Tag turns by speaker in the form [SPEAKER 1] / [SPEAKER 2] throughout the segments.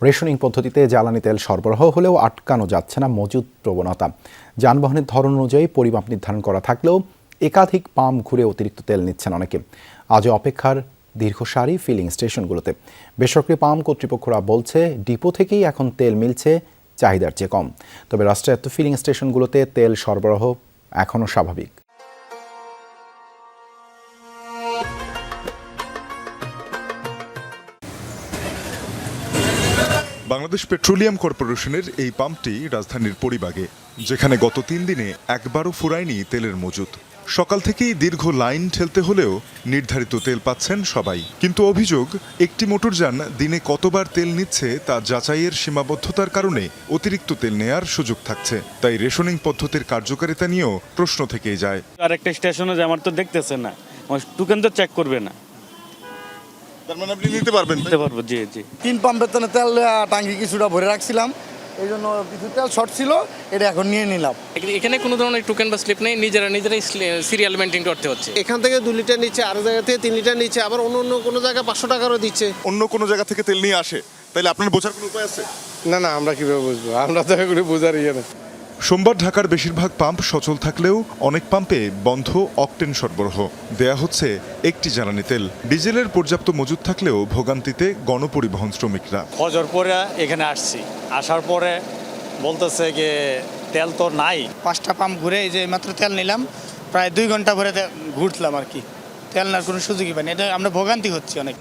[SPEAKER 1] Rationing পদ্ধতিতে জ্বালানি তেল সরবরাহ হলেও আটকানো যাচ্ছে না মজুদ প্রবণতা। যানবাহনের ধরন অনুযায়ী পরিমাপ নির্ধারণ করা থাকলেও একাধিক পাম্প ঘুরে অতিরিক্ত তেল নিচ্ছেন অনেকে। আজও অপেক্ষার দীর্ঘ সারি ফিলিং স্টেশনগুলোতে। বেসরকারি পাম্প কর্তৃপক্ষরা বলছে ডিপো থেকেই এখন তেল মিলছে চাহিদার চেয়ে কম। তবে রাষ্ট্রায়ত্ত ফিলিং স্টেশনগুলোতে তেল সরবরাহ এখনও স্বাভাবিক।
[SPEAKER 2] বাংলাদেশ পেট্রোলিয়াম কর্পোরেশনের এই পাম্পটি রাজধানীর পরিবাগে, যেখানে গত ৩ দিনে একবারও ফুরায়নি তেলের মজুত। সকাল থেকেই দীর্ঘ লাইন ঠেলতে হলেও নির্ধারিত তেল পাচ্ছেন সবাই। কিন্তু অভিযোগ, একটি মোটরযান দিনে কতবার তেল নিচ্ছে তা যাচাইয়ের সীমাবদ্ধতার কারণে অতিরিক্ত তেল নেয়ার সুযোগ থাকছে। তাই রেশনিং পদ্ধতির কার্যকারিতা নিয়েও প্রশ্ন থেকেই যায়।
[SPEAKER 3] আরেকটা স্টেশনে যে আমার তো দেখতেছে না, টোকেন তো চেক করবে না।
[SPEAKER 2] তার মানে আপনি নিতে পারবেন?
[SPEAKER 3] নিতে পারবো, জি জি।
[SPEAKER 4] 3 পাম্পের তো তেল টাঙ্কি কিছুটা ভরে রাখছিলাম, এই জন্য কিছু তেল শর্ট ছিল, এটা এখন নিয়ে নিলাম।
[SPEAKER 5] এখানে কোনো ধরনের টোকেন বা স্লিপ নেই, নিজেরাই সিরিয়াল মেনটেন করতে হচ্ছে।
[SPEAKER 6] এখান থেকে 2 লিটার নিচ্ছে, আরো জায়গা থেকে 3 লিটার নিচ্ছে, আবার অন্য কোনো জায়গায় 500 টাকারও দিচ্ছে।
[SPEAKER 2] অন্য কোনো জায়গা থেকে তেল নিয়ে আসে, তাইলে আপনার বোঝার কোনো উপায় আছে?
[SPEAKER 6] না, আমরা কিভাবে বুঝবো? আমরা তো এগুলো বোঝার ইয়ে না।
[SPEAKER 2] সোমবার ঢাকার বেশিরভাগ পাম্প সচল থাকলেও অনেক পাম্পে বন্ধ অকটেন সরবরাহ। দেয়া হচ্ছে একটি জ্বালানি তেল। ডিজেলের পর্যাপ্ত মজুদ থাকলেও ভোগান্তিতে গণপরিবহন শ্রমিকরা।
[SPEAKER 7] ফজর পরে এখানে আসছি, আসার পরে বলতেছে যে তেল তো নাই।
[SPEAKER 4] 5টা পাম্প ঘুরে এই যে মাত্র তেল নিলাম, প্রায় 2 ঘন্টা ভরে ঘুরলাম আর কি। তেল নেওয়ার কোনো সুযোগই পাইনি, এটা আমরা ভোগান্তি হচ্ছি অনেক।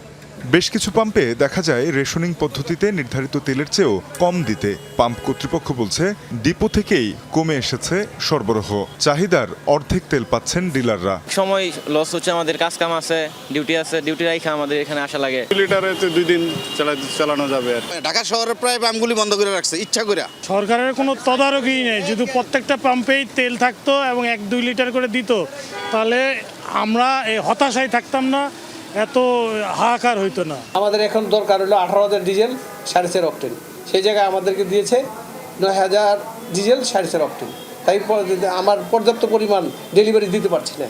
[SPEAKER 2] বেশ কিছু পাম্পে দেখা যায় রেশনিং পদ্ধতিতে নির্ধারিত তেলের চেয়েও কম দিতে। পাম্প কর্তৃপক্ষ বলছে ডিপো থেকেই কমে এসেছে সরবরাহ। চাহিদার অর্ধেক তেল পাচ্ছেন ডিলাররা।
[SPEAKER 5] সময় লস হচ্ছে, আমাদের কাজ কাম আছে, ডিউটি আছে, ডিউটি রাইখা আমাদের এখানে আসা লাগে।
[SPEAKER 7] 2 লিটারে 2 দিন চালানো যাবে আর।
[SPEAKER 6] ঢাকা শহরের প্রায় পাম্পগুলি বন্ধ করে রাখছে ইচ্ছা করে।
[SPEAKER 8] সরকারের কোনো তদারকি নেই। যদি প্রত্যেকটা পাম্পেই তেল থাকতো এবং 1-2 লিটার করে দিত, তাহলে আমরা এই হতাশায় থাকতাম না, এত হাহাকার হইতো না।
[SPEAKER 9] আমাদের এখন দরকার হলো 18,000 ডিজেল 4.5 অক্টেন, সেই জায়গায় আমাদেরকে দিয়েছে 9,000 ডিজেল 4.5 অক্টেন। তাই আমার পর্যাপ্ত পরিমাণ ডেলিভারি দিতে পারছি না।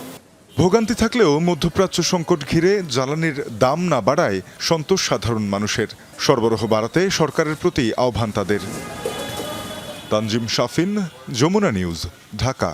[SPEAKER 2] ভোগান্তি থাকলেও মধ্যপ্রাচ্য সংকট ঘিরে জ্বালানির দাম না বাড়ায় সন্তোষ সাধারণ মানুষের। সরবরাহ বাড়াতে সরকারের প্রতি আহ্বান তাদের। তানজিম শাফিন, যমুনা নিউজ, ঢাকা।